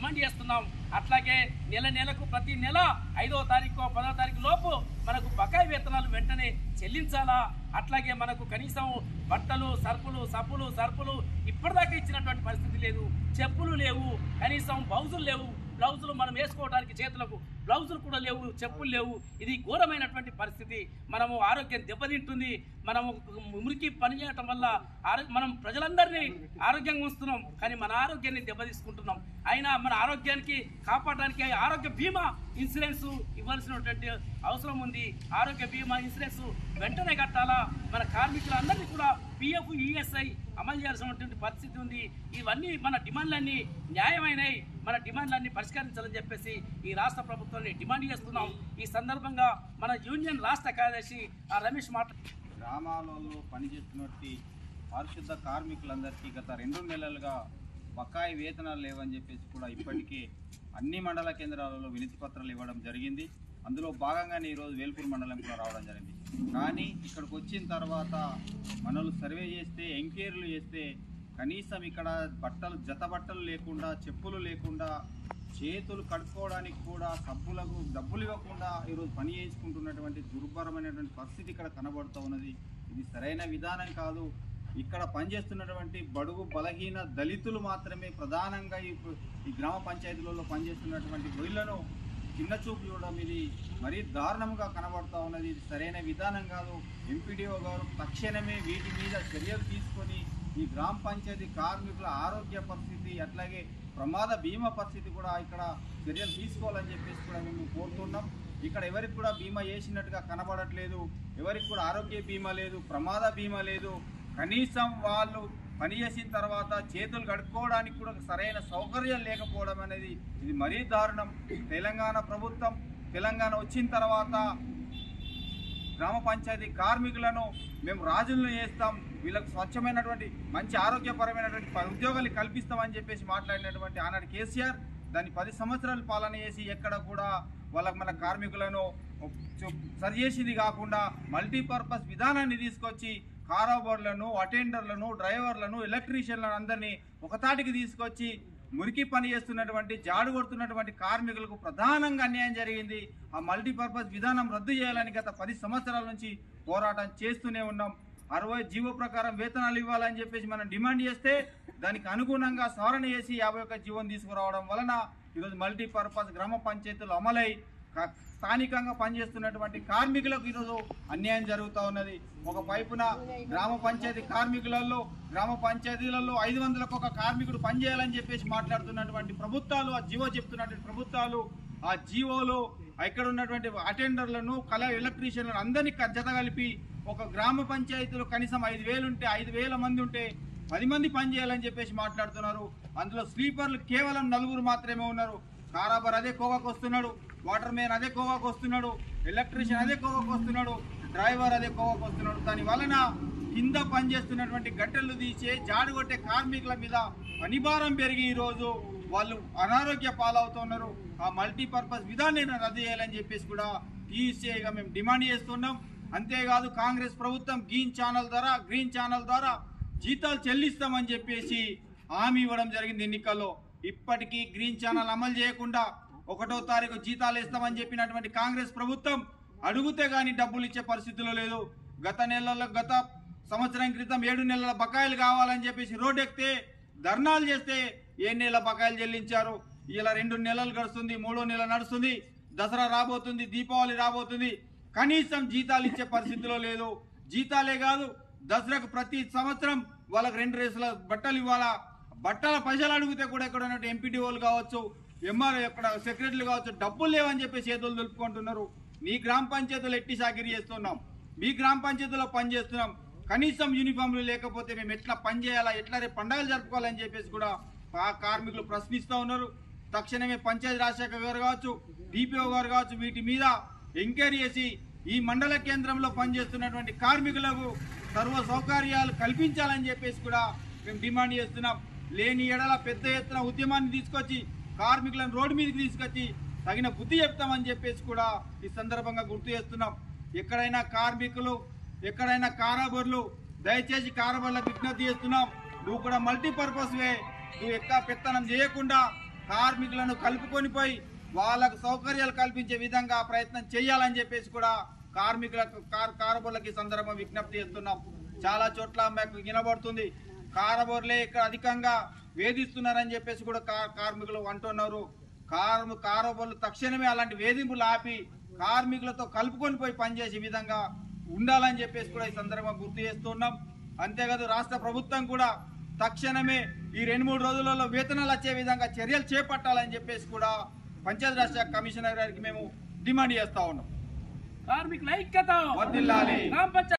Demand చేస్తున్నాం. అట్లాగే నెలకు ప్రతి నెల 5వ తారీఖు 10వ తారీఖు లోపు మనకు బకాయి వేతనాలు వెంటనే చెల్లించాలా. అట్లాగే మనకు కనీసం బట్టలు సరుకులు ఇప్పటిదాకా ఇచ్చినటువంటి పరిస్థితి లేదు. చెప్పులు లేవు, కనీసం బ్లౌజులు లేవు. బ్లౌజులు మనం వేసుకోవడానికి చేతులకు బ్లౌజులు కూడా లేవు, చెప్పులు లేవు. ఇది ఘోరమైనటువంటి పరిస్థితి. మనము ఆరోగ్యం దెబ్బతింటుంది. మనము మురికి పని చేయటం వల్ల మనం ప్రజలందరినీ ఆరోగ్యంగా ఉంచుతున్నాం, కానీ మన ఆరోగ్యాన్ని దెబ్బతీసుకుంటున్నాం. అయినా మన ఆరోగ్యానికి కాపాడడానికి ఆరోగ్య బీమా ఇన్సూరెన్స్ ఇవ్వాల్సినటువంటి అవసరం ఉంది. ఆరోగ్య బీమా ఇన్సూరెన్స్ వెంటనే కట్టాలా. మన కార్మికులందరినీ కూడా PF ESI అమలు చేయాల్సినటువంటి పరిస్థితి ఉంది. ఇవన్నీ మన డిమాండ్లన్నీ న్యాయమైనవి. మన డిమాండ్లన్నీ పరిష్కరించాలని చెప్పేసి ఈ రాష్ట్ర ప్రభుత్వాన్ని డిమాండ్ చేస్తున్నాం. ఈ సందర్భంగా మన యూనియన్ రాష్ట్ర కార్యదర్శి రమేష్ గ్రామాలలో పనిచేస్తున్నటువంటి పారిశుద్ధ కార్మికులందరికీ గత 2 నెలలుగా బకాయి వేతనాలు లేవని చెప్పేసి కూడా ఇప్పటికే అన్ని మండల కేంద్రాలలో వినతి పత్రాలు ఇవ్వడం జరిగింది. అందులో భాగంగానే ఈరోజు వేల్పూర్ మండలం కూడా రావడం జరిగింది. కానీ ఇక్కడికి వచ్చిన తర్వాత మనల్ని సర్వే చేస్తే, ఎంక్వైరీలు చేస్తే కనీసం ఇక్కడ జత బట్టలు లేకుండా, చెప్పులు లేకుండా, చేతులు కడుక్కోవడానికి కూడా సబ్బులకు డబ్బులు ఇవ్వకుండా ఈరోజు పని చేసుకుంటున్నటువంటి దుర్భరమైనటువంటి పరిస్థితి ఇక్కడ కనబడుతూ ఉన్నది. ఇది సరైన విధానం కాదు. ఇక్కడ పనిచేస్తున్నటువంటి బడుగు బలహీన దళితులు మాత్రమే ప్రధానంగా ఈ గ్రామ పంచాయతీలలో పనిచేస్తున్నటువంటి వీళ్లను చిన్న చూపు చూడడం ఇది మరీ దారుణంగా కనబడుతూ ఉన్నది. ఇది సరైన విధానం కాదు. ఎంపీడీఓ గారు తక్షణమే వీటి మీద చర్యలు తీసుకొని ఈ గ్రామ పంచాయతీ కార్మికుల ఆరోగ్య పరిస్థితి, అట్లాగే ప్రమాద బీమా పరిస్థితి కూడా ఇక్కడ చర్యలు తీసుకోవాలని చెప్పేసి కూడా మేము కోరుతున్నాం. ఇక్కడ ఎవరికి కూడా బీమా చేసినట్టుగా కనబడట్లేదు. ఎవరికి కూడా ఆరోగ్య బీమా లేదు, ప్రమాద బీమా లేదు. కనీసం వాళ్ళు పనిచేసిన తర్వాత చేతులు కడుక్కోవడానికి కూడా సరైన సౌకర్యాలు లేకపోవడం అనేది ఇది మరీ దారుణం. తెలంగాణ ప్రభుత్వం వచ్చిన తర్వాత గ్రామ పంచాయతీ కార్మికులను మేము రాజులను చేస్తాం, వీళ్ళకు స్వచ్ఛమైనటువంటి మంచి ఆరోగ్యపరమైనటువంటి ఉద్యోగాలు కల్పిస్తామని చెప్పేసి మాట్లాడినటువంటి ఆనాడు కేసీఆర్ దాన్ని 10 సంవత్సరాలు పాలన చేసి ఎక్కడ కూడా మన కార్మికులను సరిచేసింది కాకుండా మల్టీపర్పస్ విధానాన్ని తీసుకొచ్చి కారాబర్లను, అటెండర్లను, డ్రైవర్లను, ఎలక్ట్రీషియన్లను అందరినీ ఒకతాటికి తీసుకొచ్చి మురికి పని చేస్తున్నటువంటి, జాడు కొడుతున్నటువంటి కార్మికులకు ప్రధానంగా అన్యాయం జరిగింది. ఆ మల్టీపర్పస్ విధానం రద్దు చేయాలని గత 10 సంవత్సరాల నుంచి పోరాటం చేస్తూనే ఉన్నాం. 60 జీవో ప్రకారం వేతనాలు ఇవ్వాలని చెప్పేసి మనం డిమాండ్ చేస్తే దానికి అనుగుణంగా సవరణ చేసి 51 జీవోని తీసుకురావడం వలన ఈరోజు మల్టీపర్పస్ గ్రామ పంచాయతీలు అమలై స్థానికంగా పనిచేస్తున్నటువంటి కార్మికులకు ఈరోజు అన్యాయం జరుగుతూ ఉన్నది. ఒక వైపున గ్రామ పంచాయతీలలో 500కు ఒక కార్మికుడు పనిచేయాలని చెప్పేసి మాట్లాడుతున్నటువంటి ప్రభుత్వాలు, ఆ జీవో చెప్తున్నటువంటి ప్రభుత్వాలు, ఆ జీవోలు ఇక్కడ ఉన్నటువంటి అటెండర్లను, ఎలక్ట్రీషియన్లను అందరినీ జత కలిపి ఒక గ్రామ పంచాయతీలో కనీసం 5,000 ఉంటే 5,000 మంది ఉంటే 10 మంది పనిచేయాలని చెప్పేసి మాట్లాడుతున్నారు. అందులో స్లీపర్లు కేవలం 4 మాత్రమే ఉన్నారు. కారాబర్ అదే కోవాకు వస్తున్నాడు, వాటర్ మ్యాన్ అదే కోవాకు వస్తున్నాడు, ఎలక్ట్రీషియన్ అదే కోవాకు వస్తున్నాడు, డ్రైవర్ అదే కోవాకు వస్తున్నాడు. దాని వలన కింద పనిచేస్తున్నటువంటి గట్టెలు తీసే జాడు కొట్టే కార్మికుల మీద పనిభారం పెరిగి ఈరోజు వాళ్ళు అనారోగ్య పాలవుతున్నారు. ఆ మల్టీపర్పస్ విధానాన్ని రద్దు చేయాలని చెప్పేసి కూడా టీసీఐగా మేము డిమాండ్ చేస్తున్నాం. అంతేకాదు కాంగ్రెస్ ప్రభుత్వం గ్రీన్ ఛానల్ ద్వారా జీతాలు చెల్లిస్తామని చెప్పేసి హామీ ఇవ్వడం జరిగింది ఎన్నికల్లో. ఇప్పటికీ గ్రీన్ ఛానల్ అమలు చేయకుండా 1వ తారీఖు జీతాలు ఇస్తామని చెప్పినటువంటి కాంగ్రెస్ ప్రభుత్వం అడుగుతే గానీ డబ్బులు ఇచ్చే పరిస్థితిలో లేదు. గత సంవత్సరం క్రితం 7 నెలల బకాయిలు కావాలని చెప్పేసి రోడ్డు ఎక్కితే ధర్నాలు చేస్తే 7 నెలల బకాయిలు చెల్లించారు. ఇలా 2 నెలలు గడుస్తుంది, 3వ నెల నడుస్తుంది, దసరా రాబోతుంది, దీపావళి రాబోతుంది, కనీసం జీతాలు ఇచ్చే పరిస్థితిలో లేదు. జీతాలే కాదు, దసరాకు ప్రతి సంవత్సరం వాళ్ళకి 2 రేసుల బట్టలు ఇవ్వాలా. బట్టల పైసలు అడిగితే కూడా ఇక్కడ ఉన్నట్టు ఎంపీడీఓలు కావచ్చు, ఎంఆర్ఓ ఎక్కడ సెక్రటరీలు కావచ్చు, డబ్బులు లేవని చెప్పి చేతులు దులుపుకుంటున్నారు. మీ గ్రామ పంచాయతీలో ఎట్టి సాకిరీ చేస్తున్నాం, మీ గ్రామ పంచాయతీలో పనిచేస్తున్నాం, కనీసం యూనిఫామ్లు లేకపోతే మేము ఎట్లా పని చేయాలా, ఎట్లా రేపు పండుగలు జరుపుకోవాలని చెప్పేసి కూడా ఆ కార్మికులు ప్రశ్నిస్తూ ఉన్నారు. తక్షణమే పంచాయతీ రాజశేఖర గారు కావచ్చు, డిపిఓ గారు కావచ్చు, వీటి మీద ఎంక్వైరీ చేసి ఈ మండల కేంద్రంలో పనిచేస్తున్నటువంటి కార్మికులకు సర్వ సౌకర్యాలు కల్పించాలని చెప్పేసి కూడా మేము డిమాండ్ చేస్తున్నాం. లేని ఎడల పెద్ద ఎత్తున ఉద్యమాన్ని తీసుకొచ్చి కార్మికులను రోడ్డు మీదకి తీసుకొచ్చి తగిన బుద్ధి చెప్తామని చెప్పేసి కూడా ఈ సందర్భంగా గుర్తు చేస్తున్నాం. ఎక్కడైనా కార్మికులు, ఎక్కడైనా కారాబర్లు, దయచేసి కారాబర్లకు విజ్ఞప్తి చేస్తున్నాం. నువ్వు కూడా మల్టీపర్పస్ వే, నువ్వు పెత్తనం చేయకుండా కార్మికులను కలుపుకొని పోయి వాళ్ళకు సౌకర్యాలు కల్పించే విధంగా ప్రయత్నం చేయాలని చెప్పేసి కూడా కార్మికులకు కారబోర్లకి సందర్భం విజ్ఞప్తి చేస్తున్నాం. చాలా చోట్ల మాకు వినబడుతుంది కారబోర్లే ఇక్కడ అధికంగా వేధిస్తున్నారని చెప్పేసి కూడా కార్మికులు అంటున్నారు. కారబోర్లు తక్షణమే అలాంటి వేధింపులు ఆపి కార్మికులతో కలుపుకొని పోయి పనిచేసే విధంగా ఉండాలని చెప్పేసి కూడా ఈ సందర్భంగా గుర్తు చేస్తున్నాం. అంతేకాదు రాష్ట్ర ప్రభుత్వం కూడా తక్షణమే ఈ 2-3 రోజులలో వేతనాలు వచ్చే విధంగా చర్యలు చేపట్టాలని చెప్పేసి కూడా పంచాయతీరాజ్ శాఖ కమిషనర్ గారికి మేము డిమాండ్ చేస్తా ఉన్నాం. కార్మికుల ఐక్యత వర్ధిల్లాలి.